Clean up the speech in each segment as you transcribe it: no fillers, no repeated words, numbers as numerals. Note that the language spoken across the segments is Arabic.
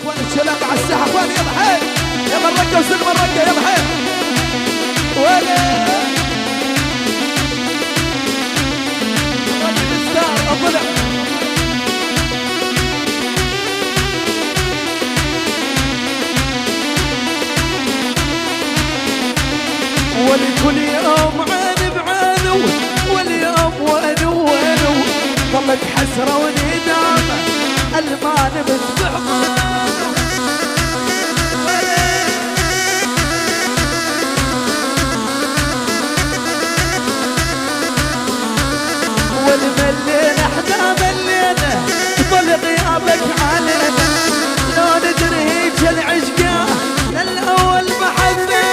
اخوان الشلام على الساحه اخوان يا بحي يا مرقه وسلم الرقه يا بحي ولا طلع ولكل يوم عين بعينه واليوم وينو ظلت حسرة وندامة المان بالزعمة والملينا احنا ملينا طل غيابك علينا لو ندري هيك العشقة للأول محبة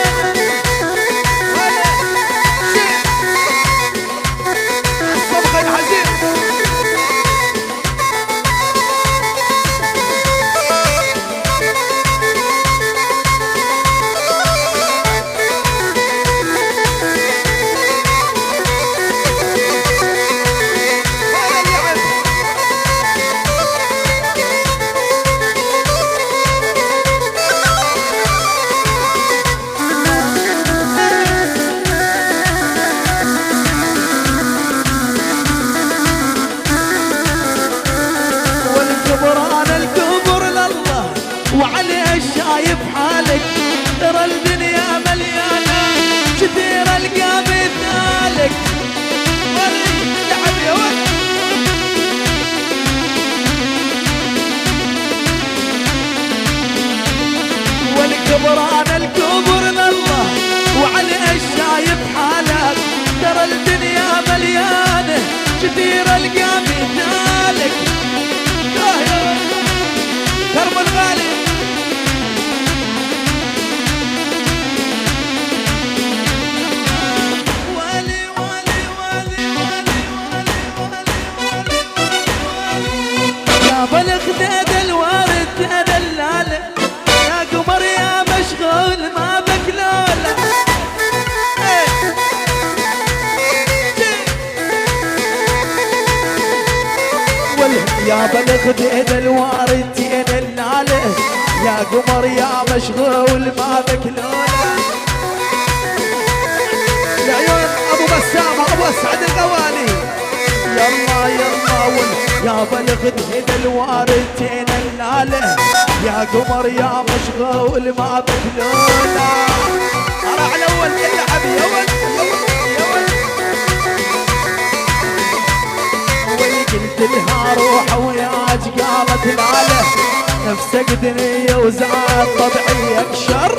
وعلي الشايب حالك ترى الدنيا مليانة كثير القى مثالك لعب يا ولد والكبران الكبر لله وعلي الشايب حالك ترى الدنيا مليانة كثير القى مثالك كرم الغالي بلغ ديد الوارد تدلاله يا قمر يا مشغول ما بك لوله يا بلغ ديد الوارد تدلاله يا قمر يا مشغول ما بك لوله العيون ابو بسامه ابو اسعد القواني يلا يلا يا بلغ دهد الواردتين اللاله يا قمر يا مشغول ما بكلوله راح الاول العب يا ولد يا ولد قلت لها روح وياك قالت لاله نفسك دنيا وزعل طبعي اكشر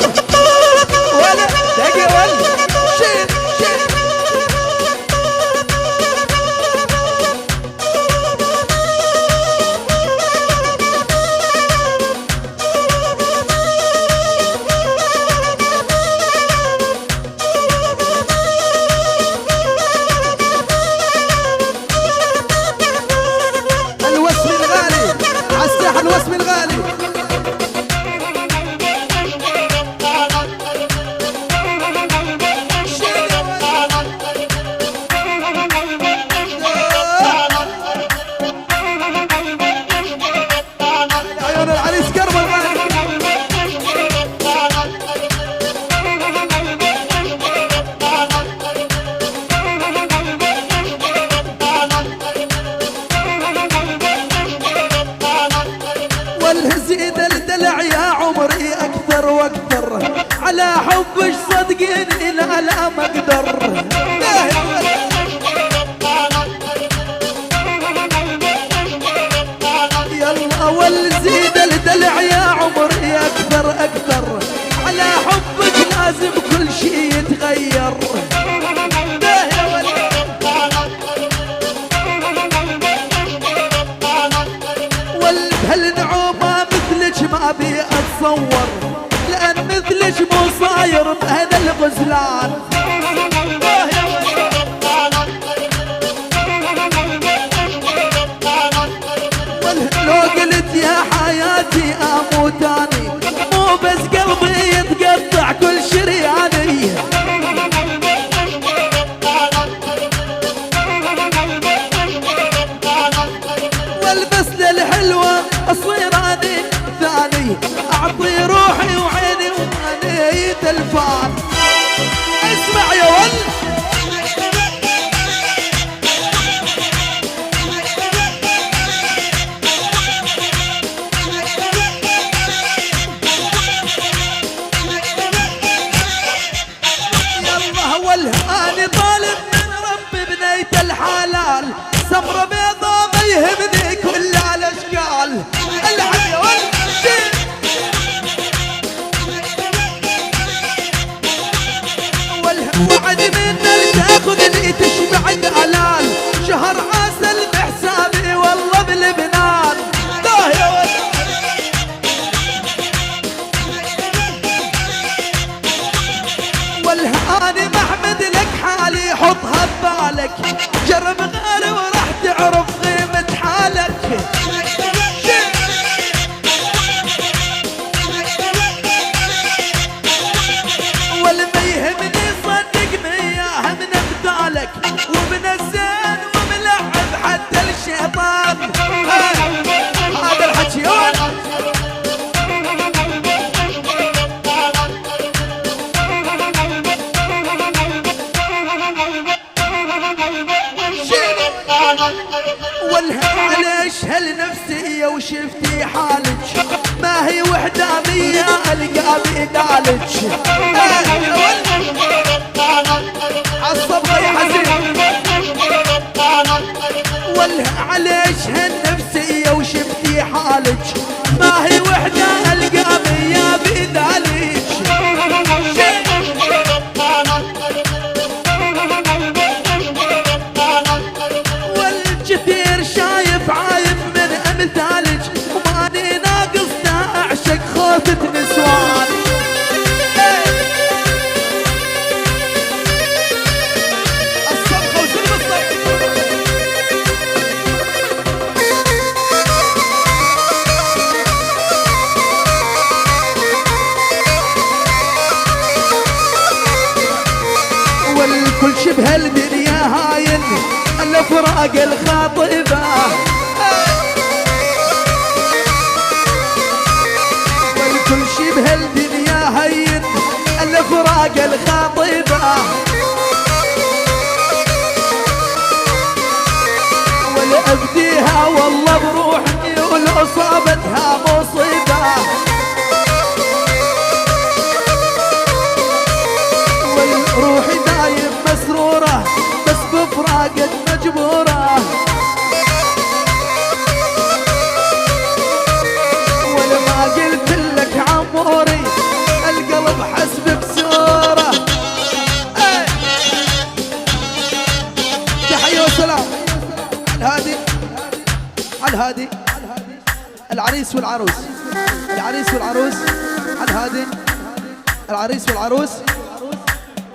ولا دقي ولا شيل الوسم الغالي عيون العريس كرم الغالي والهزيد الدلع يا عمري اكثر واكثر على حبك صدقيني لا ما اقدر يلا والزيد الدلع يا عمري اكثر على حبك لازم كل شيء يتغير هالنعومة مثلك ما ابي اتصور لان مثلك مو صاير بهذا الغزلان لو قلت يا حياتي اموت اني مو بس قلبي يتقطع كل شرياني والبس للحلوة اصير اني ثاني العب يا ولد والوعد منك تاخذ اللي تشبع الدلال شهر عسل بحسابي والله بلبنان لا يا ولد والهاني محمد لك حالي حطها ببالك جرب غيري وراح تعرف قيمة حالك والما يهمني صدقني اياها من ابدالك ومن الزين وملعب حتى الشيطان هذا الحكي والعليش هالنفسية وشفتي حالك ما هي وحدانية القى بيدالك عالصبغ يا حزين والعليش هالنفسية وشفتي حالك ما هي وحدة القى بيا بيدالك والكثير شايف عايف من امثالك وماني ناقص اعشق خوفة نسوان الصبغة وسلم الصبغة والكل شبه الدنيا هاين الافراق الخاطبة والكل شبه الدنيا هين الافراق الخاطبة والابديها والله بروحي ولو صابتها مصيبة والروحي دايم مسرورة بس بفراقك مجبورة ولما قلت لك عموري القلب حسب بسورة تحية وسلام الهادي الهادي العريس والعروس العريس والعروس الهادي العريس والعروس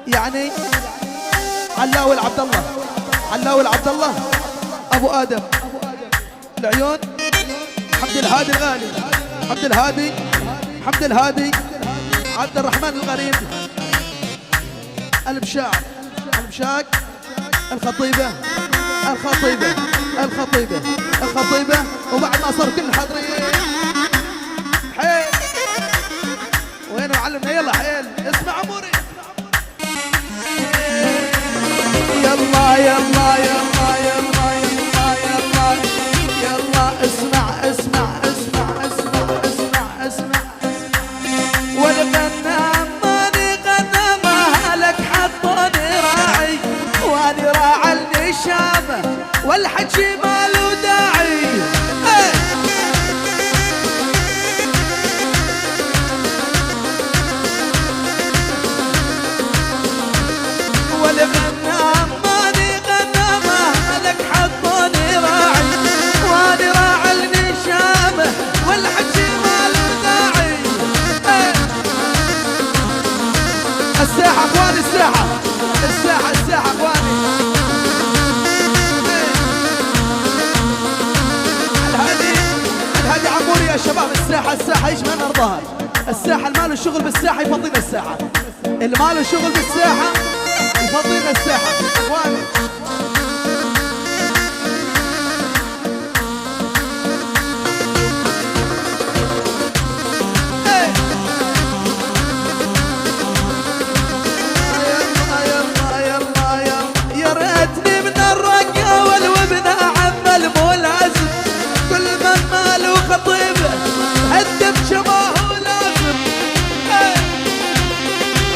يعني علاوي العبد الله علاوي العبد الله ابو ادم العيون حمد الهادي الغالي حمد الهادي حمد الهادي عبد الرحمن الغريب المشاع المشاق الخطيبه الخطيبه الخطيبه الخطيبه وبعد ما صار كل حاضرين حيل وين معلمنا يلا حيل اسمع عموري يلا يلا يلا يلا يلا يلا يلا اسمع اسمع اسمع اسمع اسمع اسمع والغنام ماني غنامها لك حطوني راعي واني راعى النشامة والحكي ماله داعي والغنام ماني غنامة لك حطوني راعي واني راعى النشامة والحكي ماله داعي الساحة اخواني الساحة الساحة الساحة اخواني الهادي عموري يا شباب الساحة الساحة ايش ما نرضاها الساحة اللي ماله شغل بالساحة يفضينا الساحة اللي ماله شغل بالساحة يفضينا الساحة اخواني يا ريتني من الرقة والوبنة عمل مو لازم كل من ماله خطيبه هدف شباهه لازم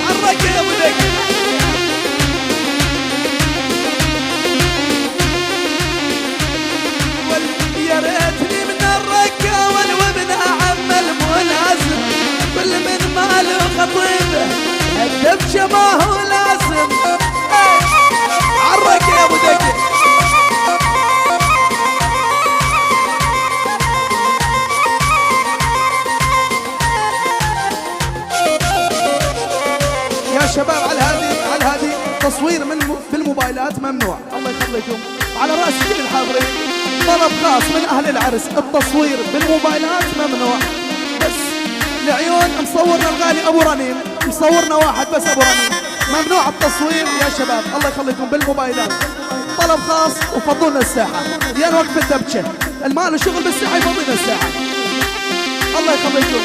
عالرقة يا ابو الدبشه ما هو لازم. عرق يا ابو دقه. يا شباب على هذه تصوير في الموبايلات ممنوع، الله يخليكم. على راس كل الحاضرين طلب خاص من اهل العرس، التصوير بالموبايلات ممنوع. بس لعيون مصورنا الغالي ابو رنين، مصورنا واحد بس ابو رنين، ممنوع التصوير يا شباب الله يخليكم بالموبايلات. طلب خاص وفضلنا الساحه لان وقف الدبشه، المال وشغل بالساحه يفضلنا الساحه الله يخليكم.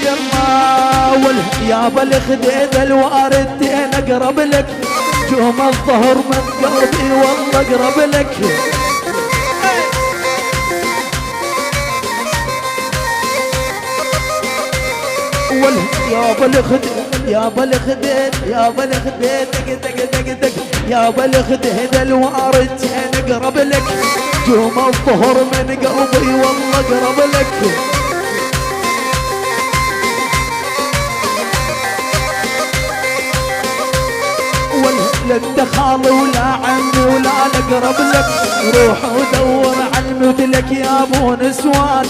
يلا يابا الخديد الواردتين اقرب لك، جوم الظهر من قلبي والله اقرب لك. يابا الخديد يابا الخديد يابا الخديد دق دق دق دق، يابا الخديد الواردتين اقرب لك، جوم الظهر من قلبي والله اقرب لك. لا انت خالي ولا عمي ولا اقرب لك، روح ودور عن مثلك يا ابو نسوان.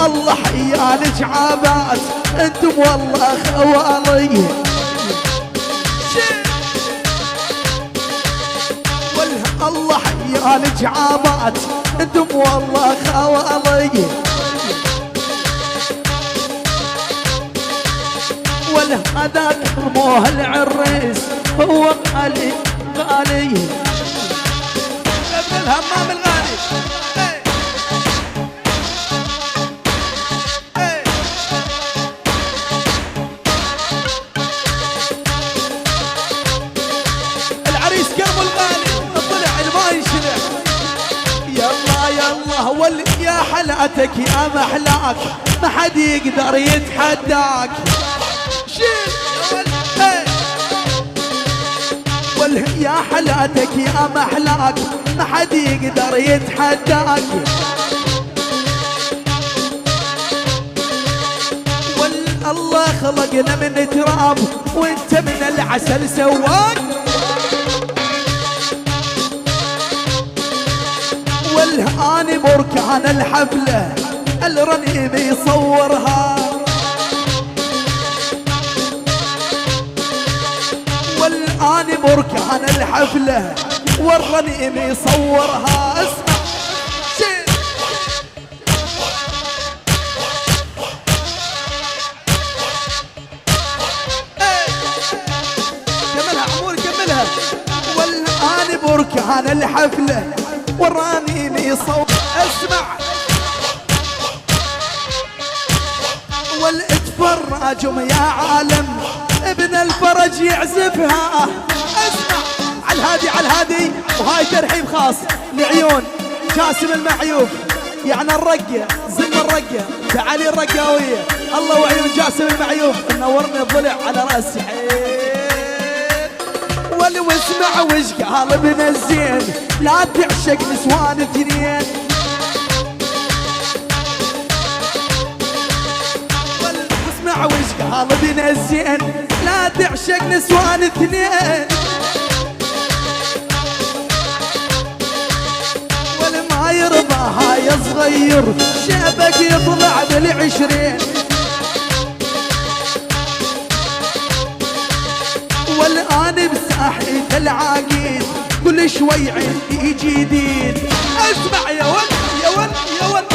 الله حيالك عابات انتم والله خوالي، الله حيالك عابات انتم والله خوالي. ولا هذاك رموه العريس هو غالي غالي، ابن الهمام الغالي. العريس كرم الغالي طلع الماي شنع. يلا يلا يا حلاتك يا محلاك، ما حد يقدر يتحداك. يا حلاتك يا محلاك، ما حد يقدر يتحداك. الله خلقنا من تراب وانت من العسل سواك. والهاني بركان الحفلة الرنيم يصورها، والآن بركان الحفلة والرنيم يصورها. اسمع شيء كملها عمور كملها. والآن بركان الحفلة والرنيم يصور. اسمع والاتفرجوا يا عالم ابن الفرج يعزفها. اسمع على الهادي وهاي ترحيب خاص لعيون جاسم المعيوف، يعني الرقة زم الرقة تعالي الرقاوية. الله وعيون جاسم المعيوف منورني الضلع على راسي. واسمع وش قال ابن الزين، لا تعشق نسوان اثنين. واسمع وش قال ابن الزين، لا تعشق نسوان اثنين. والما يرضاها يا صغير شابك يطلع بالعشرين. والآن بساحة العقيد كل شوي عندي جديد. اسمع يا ول يا ول يا ول.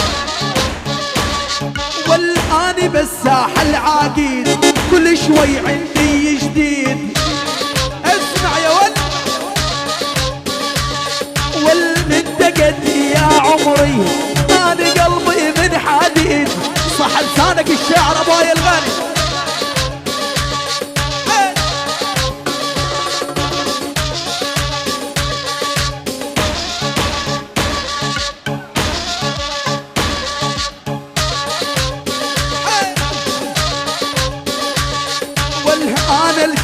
والآن بالساحة العقيد كل شوي عندي جديد. اسمع يا ول. والمنتقد يا عمري انا قلبي من حديد. صح لسانك الشاعر ابوي الغالي.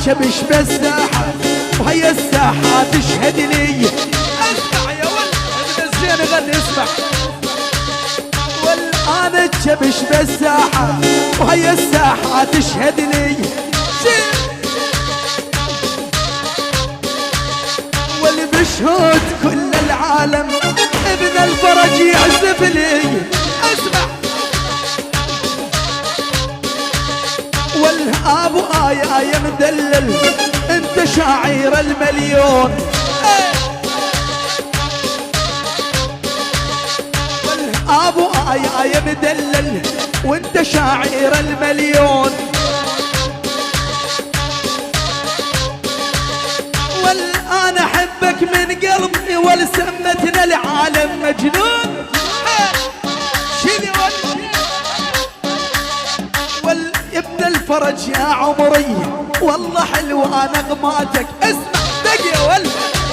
الشبش بالساحة وهي الساحة تشهد لي. اسمع يا ولد ابن الزين غني اسمع. والآن الشبش بالساحة وهي الساحة تشهد لي. والبشهود كل العالم ابن الفرج يعزف لي. اسمع. والابو آية مدلل انت شاعر المليون. والابو آية مدلل وانت شاعر المليون. والآن احبك من قلبي ولسمتنا العالم مجنون. شيلي والابن الفرج يا عمري والله حلوة نغماتك. اسمع دق يا ولد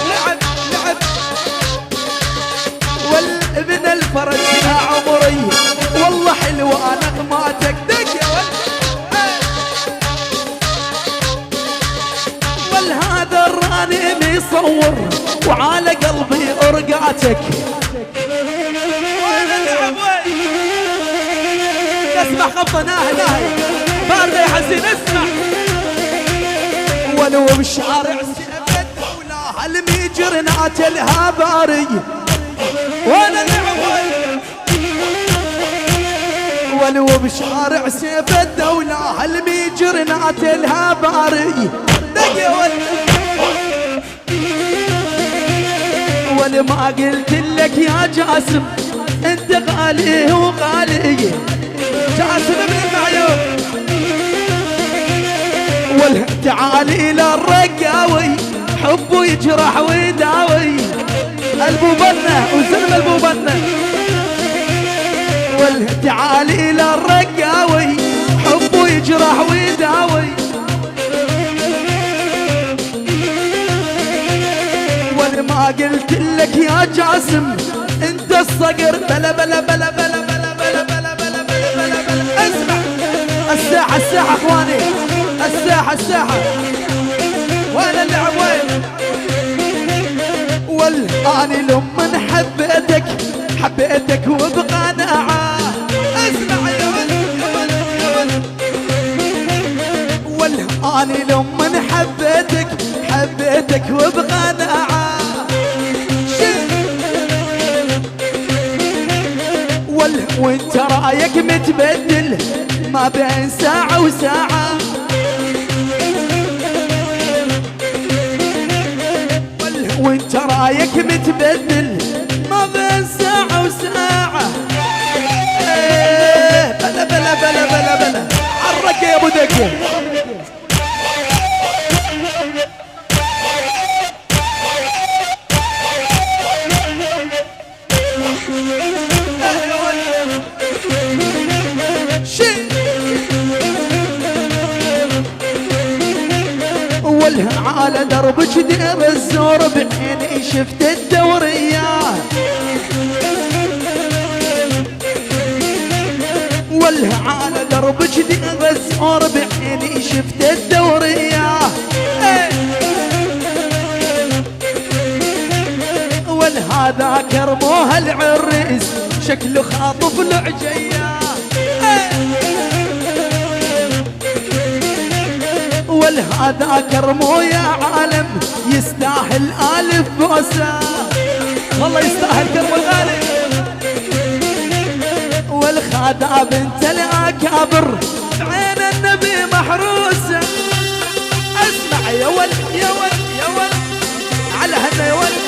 لعب لعب. والابن الفرج يا عمري والله حلوة نغماتك. دق يا ولد. والهذا الرانم يصور وعلى قلبي أرقاتك. اسمع خبطة ناهي ناهي باردة يا حزين. اسمع. ولو بشارع سيبت ولا هالميجر ناتلها باري. وانا نعوي. ولو بشارع سيف الدولة هالميجر ناتلها باري. دقي ولما قلت لك يا جاسم انت غالي وغالي. جاسم ابن المعيوب. تعالي للرقاوي حبه يجرح ويداوي. البوبنة وزلم البوبنة. تعالي للرقاوي حبه يجرح ويداوي. ولما قلت لك يا جاسم انت الصقر بلا بلا بلا بلا بلا بلا بلا بلا بلا بلا. اسمع. الساحة الساحة اخواني الساحة الساحة. وانا اللعب وين. والآن لما حبيتك حبيتك وبقناعة. اسمع يا ولد يا ولد يا ولد. والآن لما حبيتك حبيتك وبقناعة. وانت رايك متبدل ما بين ساعة وساعة. وانت رايك متبدل ما بين ساعة وساعة. بلا بلا بلا بلا بلا. عرق يا ابو دقة. على دربك دير الزور بعيني شفت الدورية. على دربك دير الزور بعيني شفت الدورية. والهذا كرموها العريس شكله خاطف العجية. والهذا كرمو يا عالم يستاهل 1000 بوسة. والله يستاهل كرمو الغالي. والخادع بنت الأكابر عين النبي محروسة. اسمع يا ولد يا ولد يا ولد على هنا يا ولد.